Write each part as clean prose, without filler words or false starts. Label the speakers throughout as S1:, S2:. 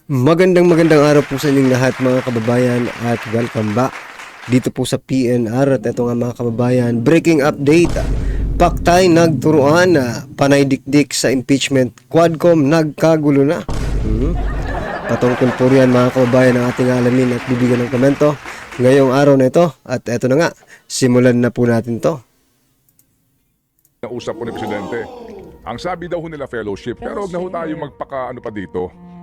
S1: Magandang araw po sa inyong lahat mga kababayan at welcome back dito po sa PNR. At ito nga mga kababayan, breaking update. Paktay nagturuan na panay dikdik sa impeachment. Quadcom nagkagulo na. Patungkol po riyan mga kababayan ang ating alamin at bibigyan ng komento ngayong araw na ito. At ito na nga, simulan na po natin to.
S2: Nausap po ni Presidente. Ang sabi daw ho nila fellowship, pero huwag na ho tayo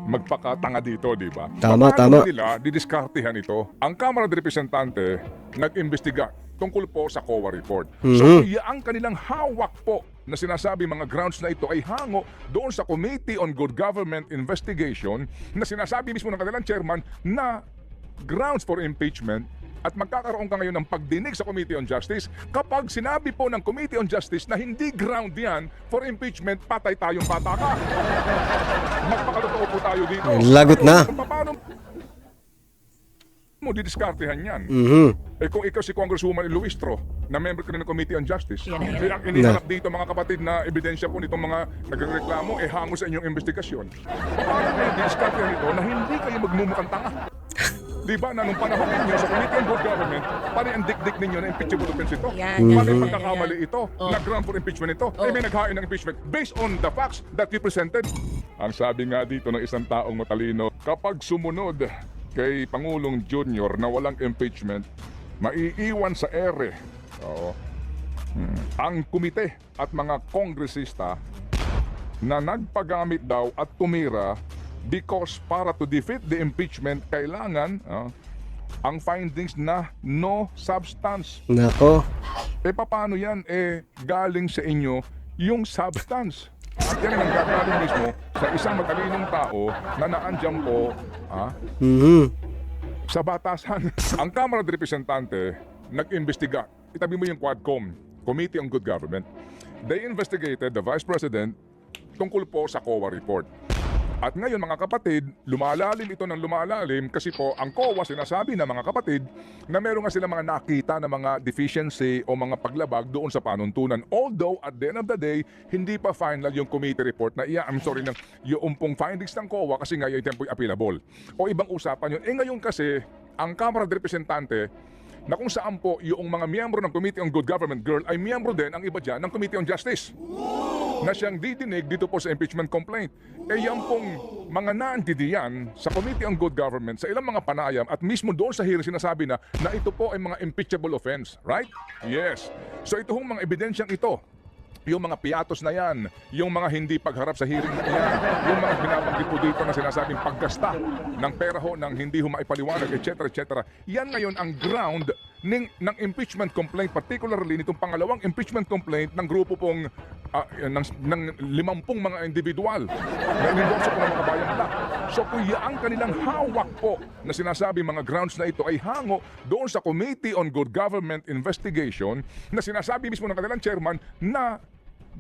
S2: magpakatanga dito, di ba?
S1: Tama.
S2: Nila didiskartehan ito. Ang Kamara de Representante nag-imbestiga tungkol po sa COA report. So, ang kanilang hawak po na sinasabi mga grounds na ito ay hango doon sa Committee on Good Government Investigation na sinasabi mismo ng kanilang chairman na grounds for impeachment. At magkakaroon ka ngayon ng pagdinig sa Committee on Justice. Kapag sinabi po ng Committee on Justice na hindi ground yan for impeachment, patay tayong pataka. Magpakatotoo po tayo dito.
S1: Lagot na.
S2: Paano mo didiskartehan yan? Eh kung ikaw si Congresswoman Iluistro, na member ka rin ng Committee on Justice, ang inihanap dito mga kapatid na ebidensya po nitong mga nagreklamo, eh hango sa inyong investigasyon. Paano mo didiskartehan ito na hindi kayo magmumukhang tanga? Di ba na nung panahon ninyo sa Committee on Good Government, pari ang dikdik ninyo na impeachable offense ito? Pari ang pagkakamali ito, na ground for impeachment ito, eh may naghain ng impeachment based on the facts that you presented. Ang sabi nga dito ng isang taong matalino, kapag sumunod kay Pangulong Junior na walang impeachment, maiiwan sa ere ang komite at mga kongresista na nagpagamit daw at tumira because para to defeat the impeachment, kailangan ang findings na no substance.
S1: Nako.
S2: Eh paano yan? Eh galing sa inyo yung substance. At yan ang gagaling mismo sa isang matalinong tao na naandyan po sa batasan. Ang Kamara de Representante nag-imbestiga. Itabi mo yung Quadcom, Committee on Good Government. They investigated the Vice President tungkol po sa COA report. At ngayon mga kapatid, lumalalim ito ng lumalalim kasi po ang COA sinasabi na mga kapatid na meron nga sila mga nakita na mga deficiency o mga paglabag doon sa panuntunan. Although at the end of the day, hindi pa final yung committee report na yung pong findings ng COA kasi ngayon tempo'y appealable. O ibang usapan yun. Eh ngayon kasi, ang Kamara de Representante na kung saan po yung mga miyembro ng Committee on Good Government ay miyembro din ang iba dyan ng Committee on Justice na siyang didinig dito po sa impeachment complaint. Eh yan pong mga naandidiyan sa Committee on Good Government sa ilang mga panayam at mismo doon sa hearing sinasabi na ito po ay mga impeachable offense. Right? Yes. So ito hong mga ebidensyang ito, yung mga piatos na yan, yung mga hindi pagharap sa hearing na yan, yung mga binabanggit po dito na sinasabing paggasta ng pera ho ng hindi ho maipaliwanag, etc. etc. Yan ngayon ang ground ng impeachment complaint, particularly nitong pangalawang impeachment complaint ng grupo pong ng 50 mga individual na inendorso po ng mga bayang black. So kung ang kanilang hawak po na sinasabi mga grounds na ito ay hango doon sa Committee on Good Government Investigation na sinasabi mismo ng kanilang chairman na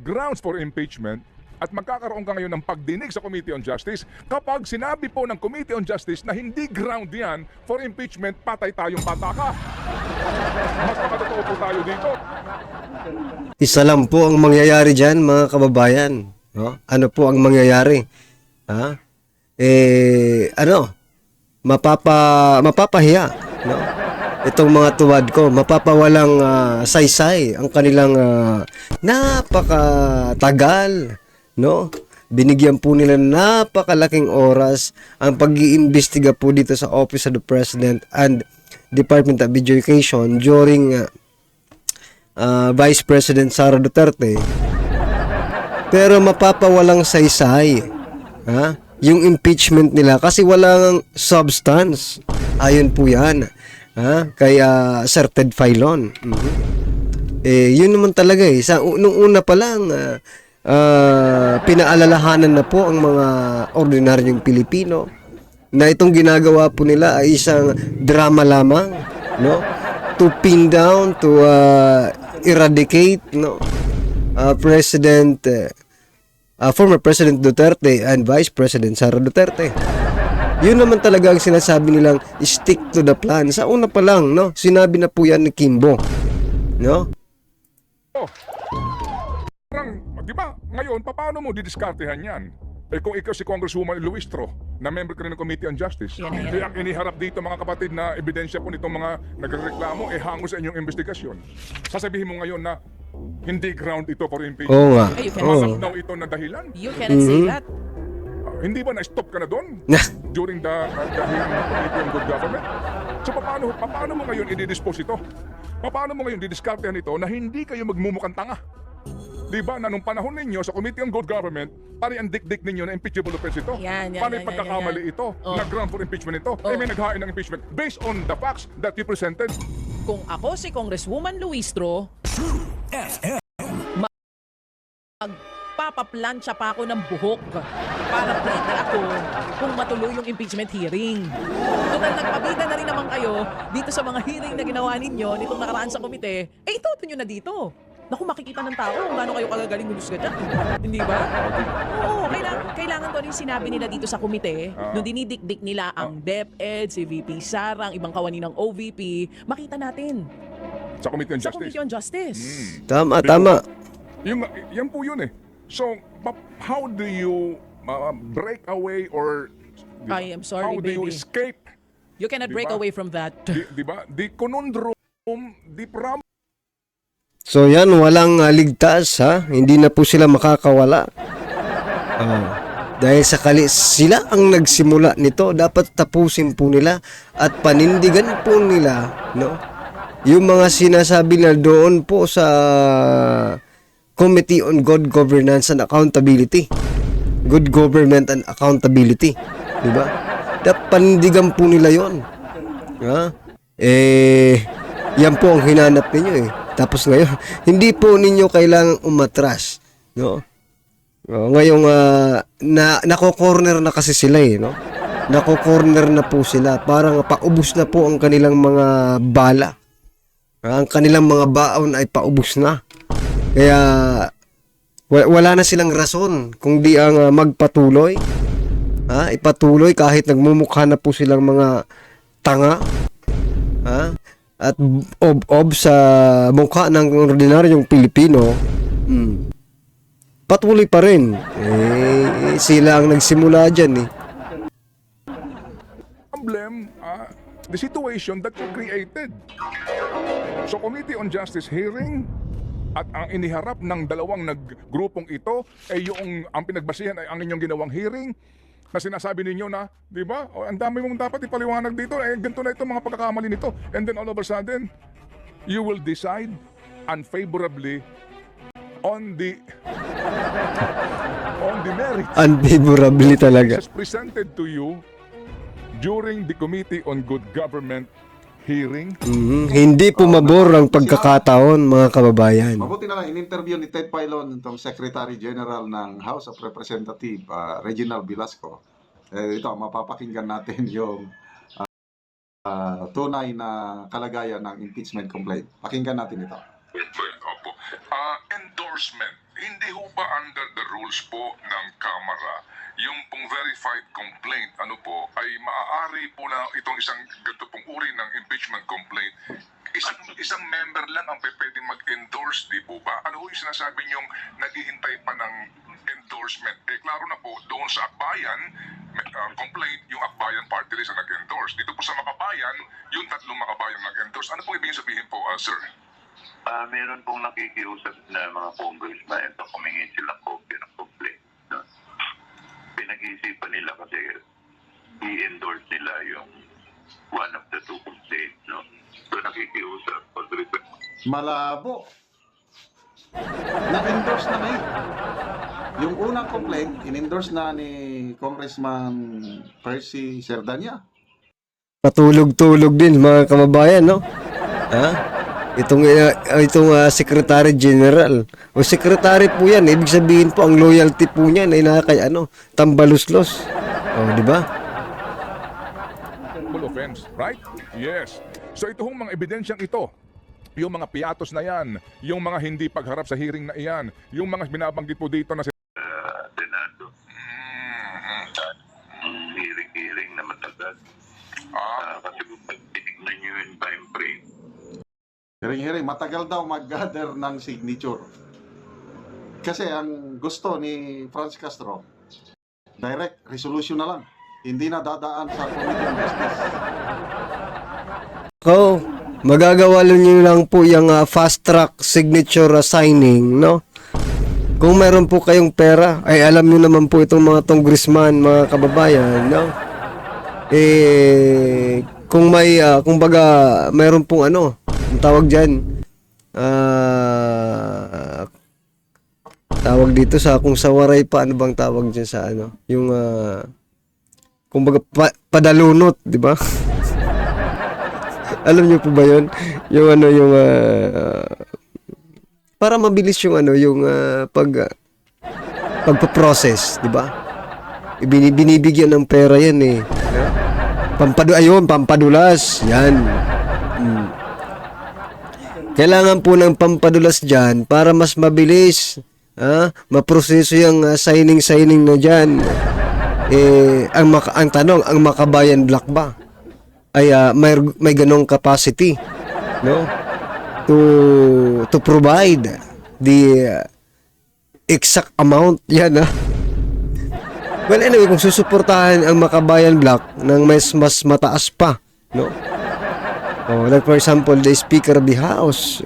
S2: grounds for impeachment at magkakaroon ka ngayon ng pagdinig sa Committee on Justice. Kapag sinabi po ng Committee on Justice na hindi ground yan for impeachment, patay tayong pataka. Mas makatotoo po tayo dito.
S1: Isa lang po ang mangyayari dyan, mga kababayan. No? Ano po ang mangyayari? Mapapahiya. No? Itong mga tuwad ko, mapapawalang saysay ang kanilang napakatagal. No? Binigyan po nila napakalaking oras ang pag-iimbestiga po dito sa Office of the President and Department of Education during Vice President Sara Duterte. Pero mapapawalang saysay yung impeachment nila kasi walang substance. Ayon po yan kaya Sir Ted Filon. Yun naman talaga nung una pa lang pinaalalahanan na po ang mga ordinaryong Pilipino na itong ginagawa po nila ay isang drama lamang, no? To pin down, to eradicate, no? Former President Duterte and Vice President Sara Duterte. Yun naman talaga ang sinasabi nilang stick to the plan. Sa una pa lang, no? Sinabi na po yan ni Kimbo, no?
S2: Parang, di ba, ngayon, paano mo didiskartehan yan? Eh kung ikaw si Congresswoman Luistro, na member ka rin ng Committee on Justice,
S3: Yan na yan.
S2: eh ang iniharap dito mga kapatid na ebidensya po nitong mga nagreklamo, eh hango sa inyong investigasyon. Sasabihin mo ngayon na hindi ground ito for impeachment.
S1: Oo nga.
S3: Ay, you
S1: Oo.
S3: cannot
S2: Now ito na dahilan.
S3: You cannot say that.
S2: Hindi ba na-stop ka na doon
S1: Nah.
S2: during the hearing ng Committee on Good Government? So paano mo ngayon i-dispose ito? Paano mo ngayon didiskartehan ito na hindi kayo magmumukhang tanga? Di ba na nung panahon ninyo sa Committee on Good Government, pari ang dikdik ninyo na impeachable offense ito?
S3: Yan,
S2: Paano
S3: yan,
S2: yung pagkakamali
S3: yan.
S2: ito?
S3: Oh.
S2: Na ground for impeachment ito? Eh may naghain ng impeachment based on the facts that you presented.
S3: Kung ako si Congresswoman Luistro, magpapaplansya pa ako ng buhok para ready ako kung matuloy yung impeachment hearing. Total nagpabida na rin naman kayo dito sa mga hearing na ginawa ninyo nitong nakaraan sa komite, eh ituto nyo na dito. Naku, makikita ng tao kung gaano kayo kagagaling humusga dyan. Hindi ba? Oo, kailangan to rin sinabi nila dito sa komite. Nung dinidikdik nila ang DepEd, si VP Sara, ang ibang kawani ng OVP, makita natin
S2: Sa Committee on
S3: sa
S2: Justice.
S3: Committee on Justice.
S1: Tama.
S2: Yan po yun eh. So, how do you break away or
S3: I am sorry,
S2: how do you
S3: baby.
S2: escape?
S3: You cannot break
S2: Diba?
S3: away from that.
S2: Di ba? The conundrum, the problem.
S1: So yan, walang ligtas ha. Hindi na po sila makakawala. Dahil sila ang nagsimula nito, dapat tapusin po nila at panindigan po nila, no? Yung mga sinasabi na doon po sa Committee on Good Governance and Accountability. Good Government and Accountability. Di ba? Dapat panindigan po nila yon. Ha? Yan po ang hinanap ninyo eh. Tapos ngayon, hindi po ninyo kailangang umatras, no? Ngayong nako-corner na kasi sila eh, no? Nako-corner na po sila. Parang paubos na po ang kanilang mga bala. Ang kanilang mga baon ay paubos na. Kaya wala na silang rason kung di ang magpatuloy. Ipatuloy kahit nagmumukha na po silang mga tanga. At ob sa mukha ng ordinaryong Pilipino, patuloy pa rin. Sila ang nagsimula dyan eh.
S2: Problem, the situation that you created. So Committee on Justice hearing at ang iniharap ng dalawang grupong ito ay ang pinagbasihan ay ang inyong ginawang hearing na sinasabi ninyo na, di ba? Ang dami mong dapat ipaliwanag dito. Ganito na ito mga pagkakamali nito. And then all of a sudden, you will decide unfavorably on the merits.
S1: Unfavorably talaga.
S2: Is presented to you during the Committee on Good Government hearing.
S1: Hindi pumabor ang pagkakataon, mga kababayan.
S4: Mabuti na lang, in-interview ni Ted Filon, itong Secretary General ng House of Representatives, Reginald Velasco. Ito, mapapakinggan natin yung tunay na kalagayan ng impeachment complaint. Pakinggan natin ito.
S2: Opo. Endorsement. Hindi ho ba under the rules po ng Kamara yung pong verified complaint ay maaari po na itong isang ganito pong uri ng impeachment complaint isang member lang ang pwede mag-endorse, di po ba? Ano ho yung sinasabi niyong naghihintay pa ng endorsement? Klaro na po, doon sa Akbayan complaint, yung Akbayan party list ang nag-endorse. Dito po sa Makabayan, yung tatlong Makabayan nag-endorse. Ano po ibig sabihin po, sir?
S5: Meron pong nakikiusap na mga congressman at kumingi silang kopya ng complaint. No? Pinag-iisipan nila kasi i-endorse nila yung one of the two complaints. No? So nakikiusap.
S4: Malabo. Na-endorse na ngayon. Yung unang complaint, in-endorse na ni Congressman Percy Serdanya.
S1: Patulog-tulog din, mga kababayan, no? Itong Secretary General o Secretary po yan, ibig sabihin po ang loyalty po niyan ay tambaluslos. Di ba?
S2: Full offense, right? Yes. So ito hong mga ebidensyang ito, yung mga piatos na yan, yung mga hindi pagharap sa hearing na iyan, yung mga binabanggit po dito na
S5: Senado. Hearing na matagal. Kasi kung tinignan nyo yung time frame,
S4: Hiring-hiring, matagal daw mag-gather ng signature. Kasi ang gusto ni Franz Castro, direct resolution na lang. Hindi na dadaan sa Committee on Justice.
S1: So, magagawa nyo lang po yung fast track signature signing, no? Kung meron po kayong pera, ay alam nyo naman po itong mga congressman, mga kababayan, no? Kung may, kumbaga, meron pong ano, ang tawag dyan, tawag dito sa, kung sa waray pa, ano bang tawag dyan sa ano? Yung, kumbaga, padalunot, di ba? Alam niyo po ba 'yon? Yung ano yung para mabilis yung ano yung pagpo-process, 'di ba? Binibigyan ng pera 'yan eh. Pampadulas. 'Yan. Kailangan po ng pampadulas diyan para mas mabilis, maproseso yung signing na diyan. Ang tanong, ang Makabayan Black ba ay may ganong capacity, no, to provide the exact amount yan, well anyway, kung susuportahan ang Makabayan Black ng mas mataas pa, no, like for example the Speaker of the House,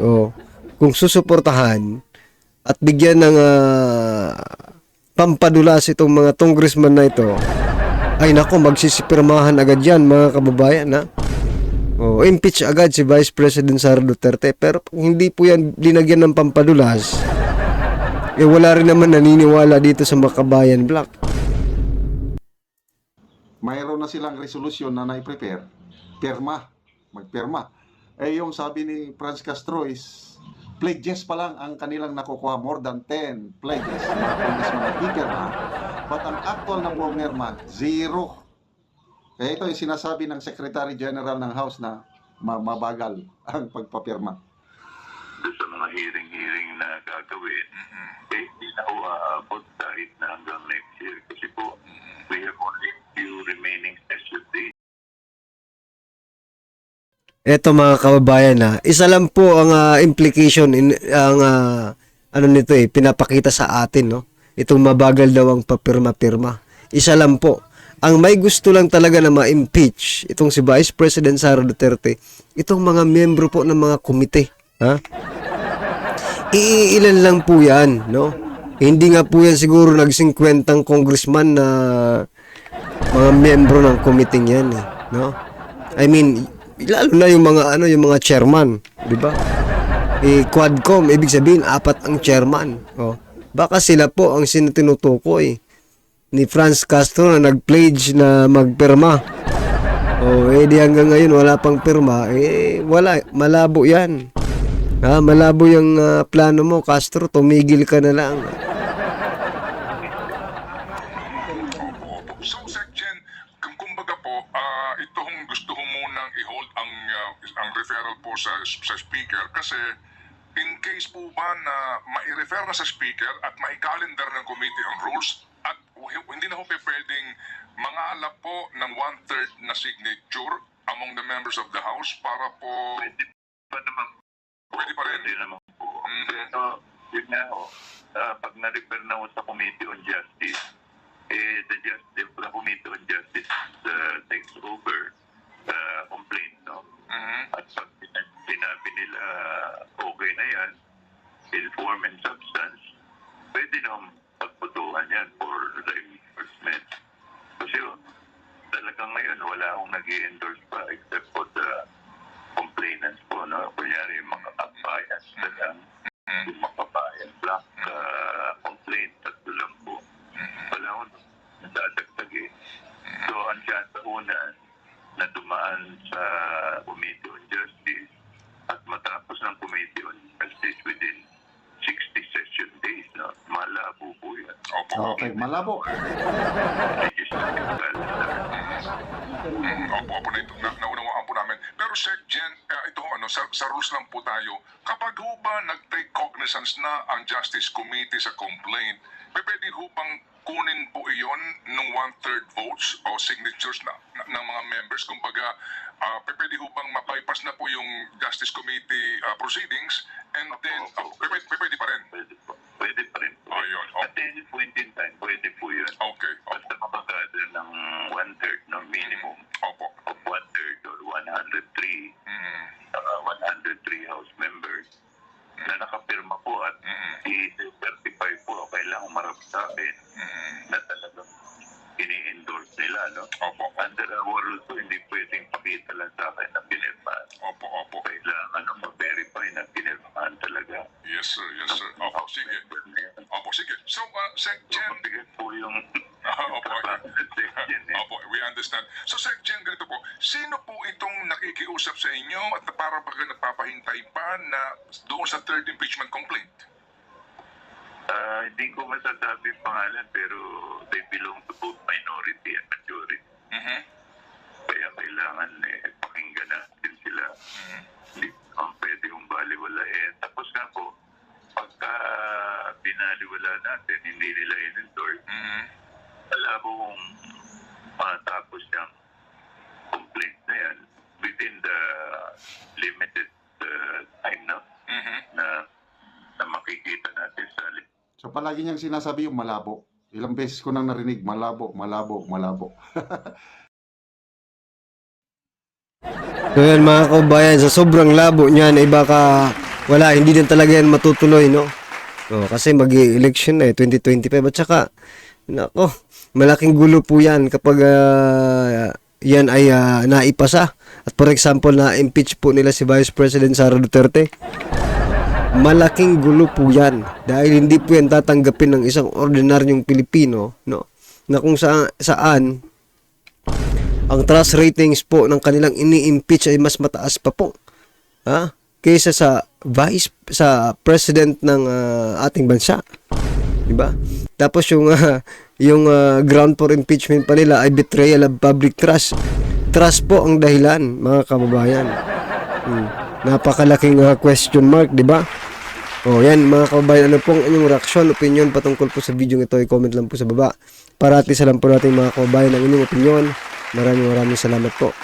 S1: kung susuportahan at bigyan ng pampadulas itong mga congressman na ito, ay nako, magsisipirmahan agad yan, mga kababayan, impeach agad si Vice President Sara Duterte. Pero hindi po yan linagyan ng pampadulas, wala rin naman naniniwala dito sa Makabayan Black.
S4: Mayroon na silang resolution na nai-prepare. Magpirma. Yung sabi ni Franz Castro is, pledges pa lang ang kanilang nakukuha, more than 10 pledges, mga congressman na pipirma. But ang actual na pumirma, 0. Kaya ito yung sinasabi ng Secretary General ng House na mabagal ang pagpapirma.
S5: Doon sa mga hearing na gagawin, hindi na ho aabot kahit na hanggang next year. Kasi po, we have only few remaining session days.
S1: Eto mga kababayan, isa lang po ang implication ang ano nito pinapakita sa atin, no. Itong mabagal daw ang papirma-pirma. Isa lang po. Ang may gusto lang talaga na ma-impeach itong si Vice President Sara Duterte, itong mga miyembro po ng mga komite, iilan lang po 'yan, no. Hindi nga po yan siguro nag-50 congressman na mga miyembro ng komite yan, no. I mean, lalo na yung mga yung mga chairman, 'di ba? Quadcom, ibig sabihin 4 ang chairman. Baka sila po ang tinutukoy ni Franz Castro na nag-pledge na magpirma. Di hanggang ngayon wala pang pirma, wala, malabo 'yan. Malabo yung plano mo, Castro, tumigil ka na lang.
S2: So, Secgen, kumbaga po, itong gusto ko munang i-hold ang referral po sa speaker kasi in case po ba na mai-refer na sa speaker at mai-calendar ng committee on rules at hindi na po pwedeng mangalap po ng 1/3 na signature among the members of the house para po
S5: Pwede pa naman po.
S2: Pwede pa rin.
S5: Pwede naman po. Pero, yun nga ho, pag na-refer na ho sa Committee on Justice, the Committee on Justice takes over complaint, no? At pag sinabi nila okay na yan, in form and substance, pwede naman pagputuhan yan for the enforcement. Kasi talagang ngayon wala akong nag-i-endorse pa except for the complainants po, no? Kunyari yung mga kabayan, yung Makabayan Black complaint, tatlo lang po. Wala akong nadadagdag eh. So, ang chance una na dumaan sa Committee on Justice at matapos ng Committee on Justice within 60 session days, no? Malabo po yan.
S4: Okay, malabo.
S5: Legislative calendar.
S2: Opo, naunawaan po namin. Pero Secgen, ito sa rules lang po tayo. Kapag ho ba nag-take cognizance na ang Justice Committee sa complaint, pwede ho bang kunin po iyon ng 1/3 votes o signatures ng mga members? Kumbaga, pwede ho bang ma-bypass na po yung Justice Committee proceedings and then, pwede pa rin?
S5: Pwede po. pwede pa rin po.
S2: Ayun.
S5: At any point in time, pwede po yun.
S2: Okay.
S5: Basta makagather ng 1/3 no, minimum
S2: Opo.
S5: of 1/3 or 103 House members na nakapirma po at i-certify po kailangan marap sa akin na talagang ini-endorse nila, no?
S2: Opo.
S5: Under our rules po, hindi pwedeng pakita lang sa akin na pinirmahan.
S2: Opo.
S5: Kailangan ma-verify na pinirmahan talaga.
S2: Yes, sir. Yes, sir. Opo, sige. Opo, sige. So, Sec. Jen,
S5: Mabigat po yung
S2: Opo.
S5: Jen, eh.
S2: Opo, we understand. So, Sec. Jen, ganito po. Sino po itong nakikiusap sa inyo at para baga nagpapahintay pa na doon sa third impeachment complaint?
S5: Hindi ko masasabi pangalan pero they belong to both minority and majority. Kaya kailangan pakinggan natin sila. Hindi ang pwede kong baliwalain. Tapos nga po, pagka binaliwala natin, hindi nila in-endorse, wala pong matapos yung complaint na yan within the limited time na makikita natin sa
S4: So palagi niyang sinasabi yung malabo. Ilang beses ko nang narinig, malabo.
S1: So yan mga kababayan, sa sobrang labo niyan ay baka wala, hindi din talaga yan matutuloy, no? Kasi mag-election na 2025 at saka, nako, malaking gulo po yan kapag yan ay naipasa. At for example, na-impeach po nila si Vice President Sara Duterte. Malaking gulo po yan dahil hindi po yan tatanggapin ng isang ordinaryong Pilipino, no? Na kung saan ang trust ratings po ng kanilang ini-impeach ay mas mataas pa po, kaysa sa president ng ating bansa, di ba? Tapos yung ground for impeachment pa nila ay betrayal of public trust. Trust po ang dahilan, mga kababayan. Napakalaking question mark, di ba? Yan mga kababayan, ano pong inyong reaksyon, opinion patungkol po sa video ito, i-comment lang po sa baba. Para at isa lang po natin mga kababayan ang inyong opinion. Maraming salamat po.